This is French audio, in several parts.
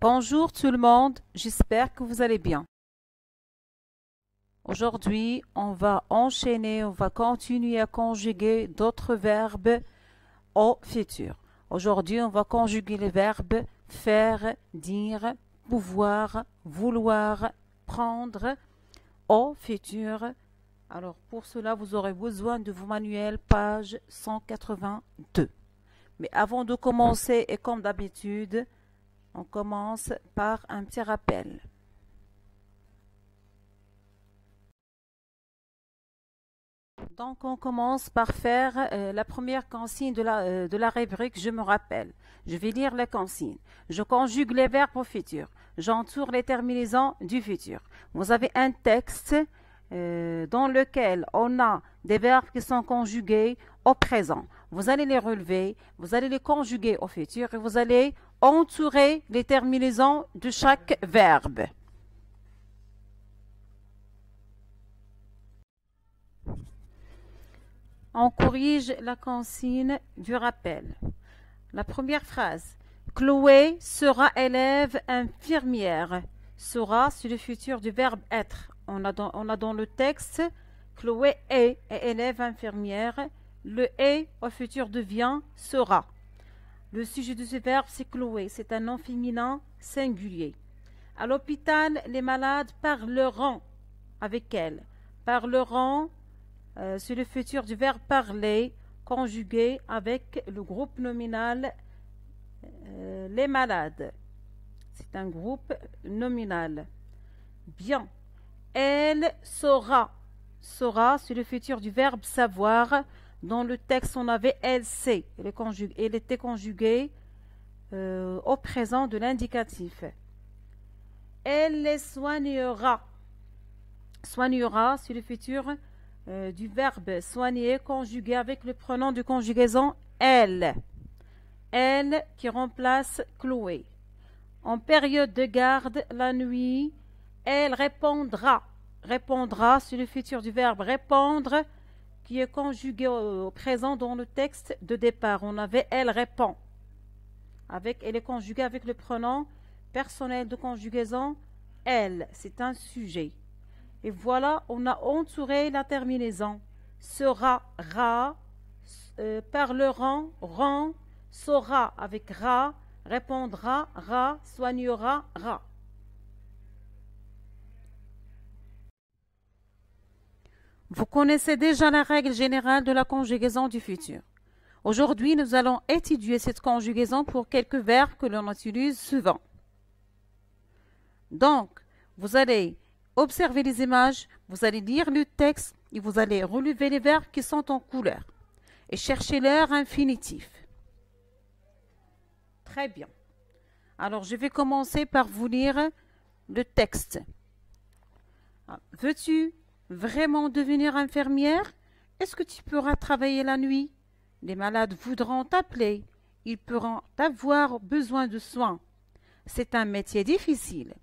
Bonjour tout le monde, j'espère que vous allez bien. Aujourd'hui, on va enchaîner, on va continuer à conjuguer d'autres verbes au futur. Aujourd'hui, on va conjuguer les verbes faire, dire, pouvoir, vouloir, prendre au futur. Alors pour cela, vous aurez besoin de vos manuels, page 182. Mais avant de commencer, et comme d'habitude, on commence par un petit rappel. Donc, on commence par faire la première consigne de la rubrique « Je me rappelle ». Je vais lire la consigne. Je conjugue les verbes au futur. J'entoure les terminaisons du futur. Vous avez un texte dans lequel on a des verbes qui sont conjugués au présent. Vous allez les relever, vous allez les conjuguer au futur et vous allez entourer les terminaisons de chaque verbe. On corrige la consigne du rappel. La première phrase. Chloé sera élève infirmière. Sera, c'est le futur du verbe être. On a dans le texte Chloé est élève infirmière. Le est au futur devient sera. Le sujet de ce verbe, c'est Chloé. C'est un nom féminin singulier. À l'hôpital, les malades parleront avec elle. Parleront, c'est le futur du verbe parler, conjugué avec le groupe nominal les malades. C'est un groupe nominal. Bien. Elle saura. Saura, c'est le futur du verbe savoir. Dans le texte, on avait elle sait. Elle était conjuguée au présent de l'indicatif. Elle les soignera. Soignera, c'est le futur du verbe soigner, conjugué avec le pronom de conjugaison elle. Elle qui remplace Chloé. En période de garde, la nuit, elle répondra. Répondra, c'est le futur du verbe répondre, qui est conjugué au présent dans le texte de départ. On avait elle répond. Elle est conjuguée avec le pronom personnel de conjugaison elle. C'est un sujet. Et voilà, on a entouré la terminaison. Sera, ra, parleront, rend, saura avec ra, répondra, ra, soignera, ra. Vous connaissez déjà la règle générale de la conjugaison du futur. Aujourd'hui, nous allons étudier cette conjugaison pour quelques verbes que l'on utilise souvent. Donc, vous allez observer les images, vous allez lire le texte et vous allez relever les verbes qui sont en couleur et chercher leur infinitif. Très bien. Alors, je vais commencer par vous lire le texte. Veux-tu vraiment devenir infirmière? Est-ce que tu pourras travailler la nuit? Les malades voudront t'appeler. Ils pourront avoir besoin de soins. C'est un métier difficile.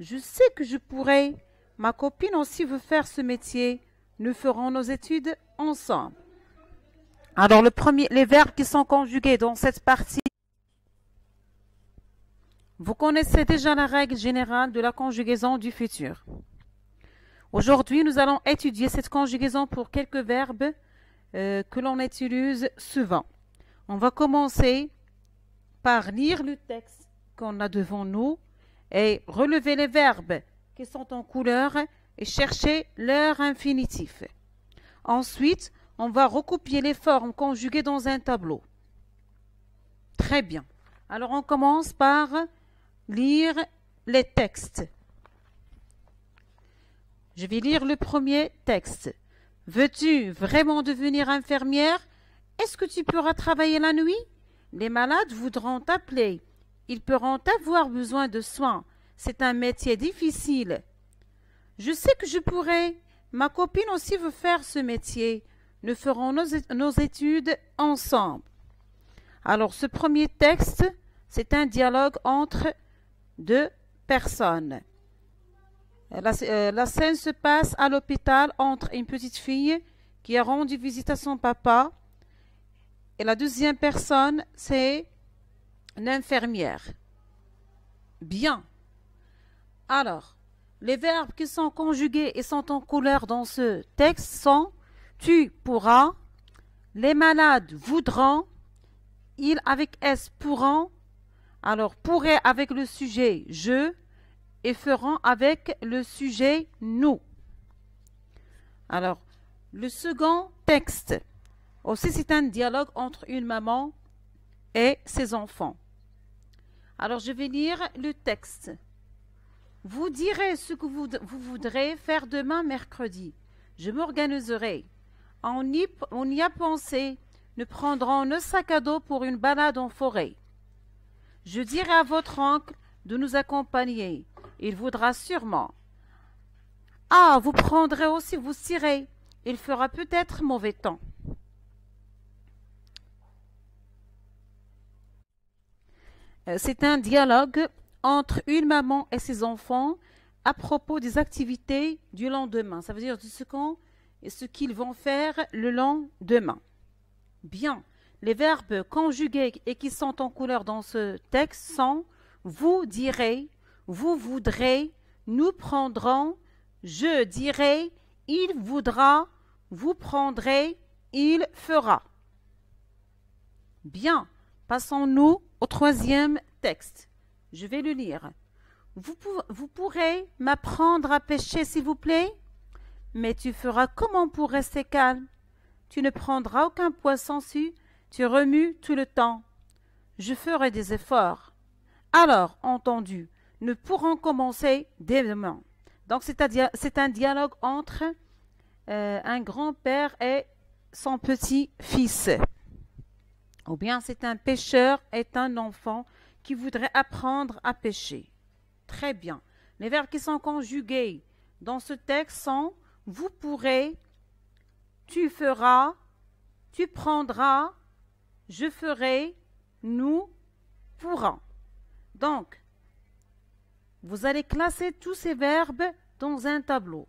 Je sais que je pourrai. Ma copine aussi veut faire ce métier. Nous ferons nos études ensemble. Alors, les verbes qui sont conjugués dans cette partie. Vous connaissez déjà la règle générale de la conjugaison du futur. Aujourd'hui, nous allons étudier cette conjugaison pour quelques verbes que l'on utilise souvent. On va commencer par lire le texte qu'on a devant nous et relever les verbes qui sont en couleur et chercher leur infinitif. Ensuite, on va recopier les formes conjuguées dans un tableau. Très bien. Alors, on commence par lire les textes. Je vais lire le premier texte. Veux-tu vraiment devenir infirmière? Est-ce que tu pourras travailler la nuit? Les malades voudront t'appeler. Ils pourront avoir besoin de soins. C'est un métier difficile. Je sais que je pourrai. Ma copine aussi veut faire ce métier. Nous ferons nos études ensemble. Alors, ce premier texte, c'est un dialogue entre deux personnes. La scène se passe à l'hôpital entre une petite fille qui a rendu visite à son papa et la deuxième personne, c'est une infirmière. Bien. Alors, les verbes qui sont conjugués et sont en couleur dans ce texte sont tu pourras, les malades voudront, ils avec S pourront, alors pourraient avec le sujet je et feront avec le sujet nous. Alors, le second texte, aussi c'est un dialogue entre une maman et ses enfants. Alors, je vais lire le texte. Vous direz ce que vous voudrez faire demain mercredi. Je m'organiserai. On y a pensé. Nous prendrons nos sacs à dos pour une balade en forêt. Je dirai à votre oncle de nous accompagner. Il voudra sûrement. Ah, vous prendrez aussi, vous irez. Il fera peut-être mauvais temps. C'est un dialogue entre une maman et ses enfants à propos des activités du lendemain. Ça veut dire de ce qu'ils vont faire le lendemain. Bien. Les verbes conjugués et qui sont en couleur dans ce texte sont vous direz, vous voudrez, nous prendrons, je dirai, il voudra, vous prendrez, il fera. Bien. Passons-nous au troisième texte. Je vais le lire. Vous pourrez m'apprendre à pêcher, s'il vous plaît? Mais tu feras comment pour rester calme? Tu ne prendras aucun poisson si tu remues tout le temps. Je ferai des efforts. Alors, entendu, nous pourrons commencer dès demain. Donc, c'est un dialogue entre un grand-père et son petit-fils. Ou bien c'est un pêcheur et un enfant qui voudrait apprendre à pêcher. Très bien. Les verbes qui sont conjugués dans ce texte sont vous pourrez, tu feras, tu prendras, je ferai, nous pourrons. Donc, vous allez classer tous ces verbes dans un tableau.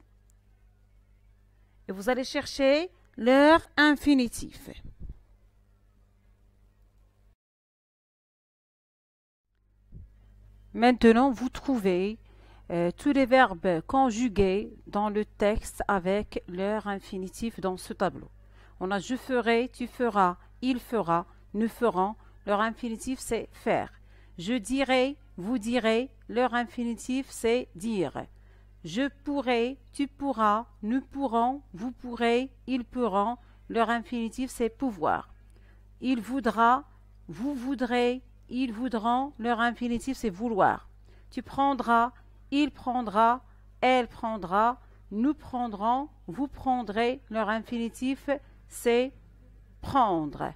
Et vous allez chercher leur infinitif. Maintenant, vous trouvez tous les verbes conjugués dans le texte avec leur infinitif dans ce tableau. On a je ferai, tu feras, il fera, nous ferons. Leur infinitif, c'est faire. Je dirai, vous direz. Leur infinitif, c'est dire. Je pourrai, tu pourras, nous pourrons, vous pourrez, ils pourront. Leur infinitif, c'est pouvoir. Il voudra, vous voudrez, ils voudront. Leur infinitif, c'est vouloir. Tu prendras, il prendra, elle prendra, nous prendrons, vous prendrez. Leur infinitif, c'est prendre.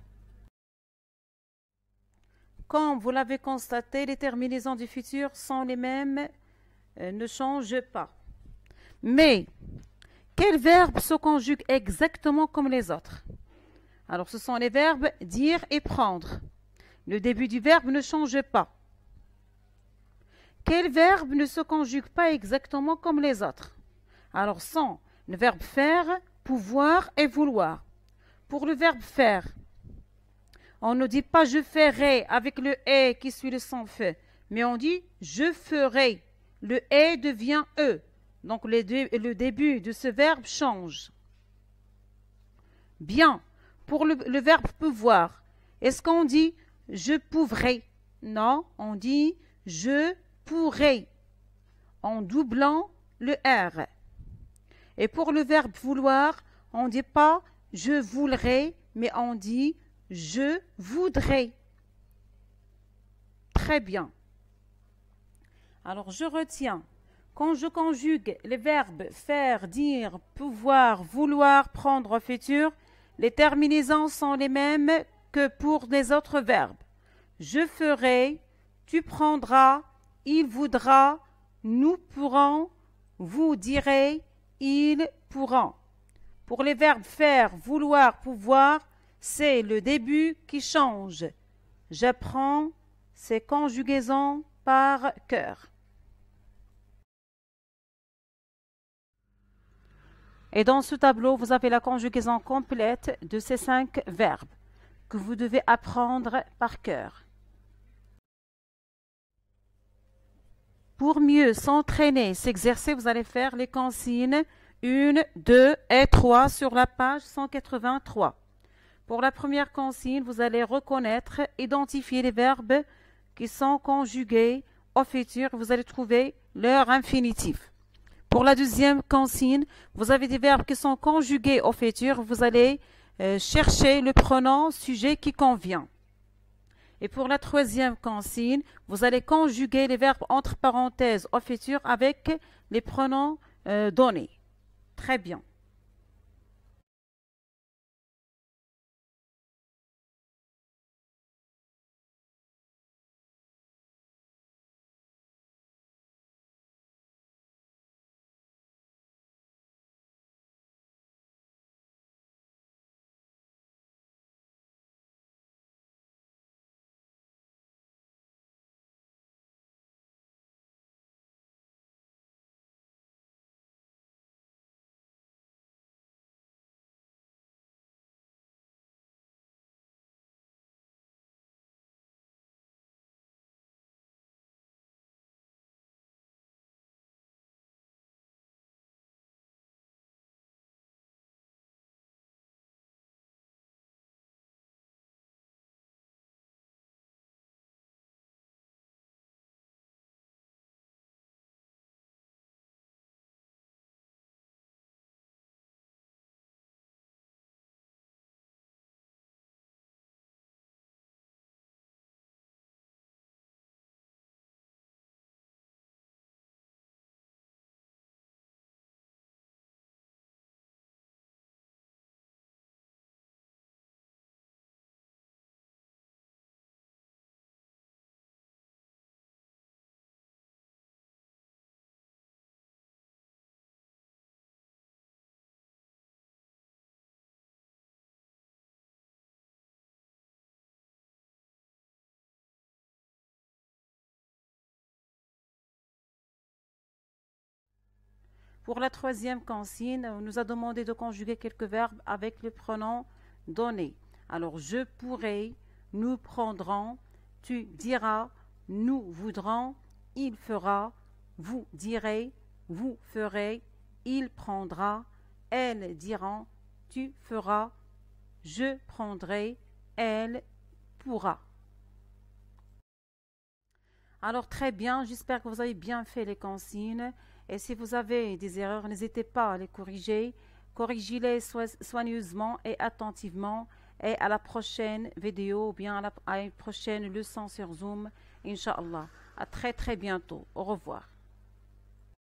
Comme vous l'avez constaté, les terminaisons du futur sont les mêmes, ne changent pas. Mais, quels verbes se conjuguent exactement comme les autres? Alors, ce sont les verbes dire et prendre. Le début du verbe ne change pas. Quels verbes ne se conjuguent pas exactement comme les autres? Alors, sont le verbe faire, pouvoir et vouloir. Pour le verbe faire, on ne dit pas je ferai avec le et qui suit le sans fait, mais on dit je ferai. Le et devient e. Donc, le début de ce verbe change. Bien. Pour le verbe pouvoir, est-ce qu'on dit je pourrai? Non, on dit je pourrai en doublant le R. Et pour le verbe vouloir, on ne dit pas je voudrais, mais on dit je voudrais. Très bien. Alors, je retiens. Quand je conjugue les verbes faire, dire, pouvoir, vouloir, prendre au futur, les terminaisons sont les mêmes que pour les autres verbes. Je ferai, tu prendras, il voudra, nous pourrons, vous direz, ils pourront. Pour les verbes faire, vouloir, pouvoir, c'est le début qui change. J'apprends ces conjugaisons par cœur. Et dans ce tableau, vous avez la conjugaison complète de ces 5 verbes que vous devez apprendre par cœur. Pour mieux s'entraîner, s'exercer, vous allez faire les consignes 1, 2 et 3 sur la page 183. Pour la première consigne, vous allez reconnaître, identifier les verbes qui sont conjugués au futur. Vous allez trouver leur infinitif. Pour la deuxième consigne, vous avez des verbes qui sont conjugués au futur. Vous allez chercher le pronom sujet qui convient. Et pour la troisième consigne, vous allez conjuguer les verbes entre parenthèses au futur avec les pronoms donnés. Très bien. Pour la troisième consigne, on nous a demandé de conjuguer quelques verbes avec le pronom donné. Alors, je pourrais, nous prendrons, tu diras, nous voudrons, il fera, vous direz, vous ferez, il prendra, elles diront, tu feras, je prendrai, elle pourra. Alors très bien, j'espère que vous avez bien fait les consignes. Et si vous avez des erreurs, n'hésitez pas à les corriger. Corrigez-les soigneusement et attentivement. Et à la prochaine vidéo ou bien à une prochaine leçon sur Zoom, Inch'Allah. À très très bientôt. Au revoir.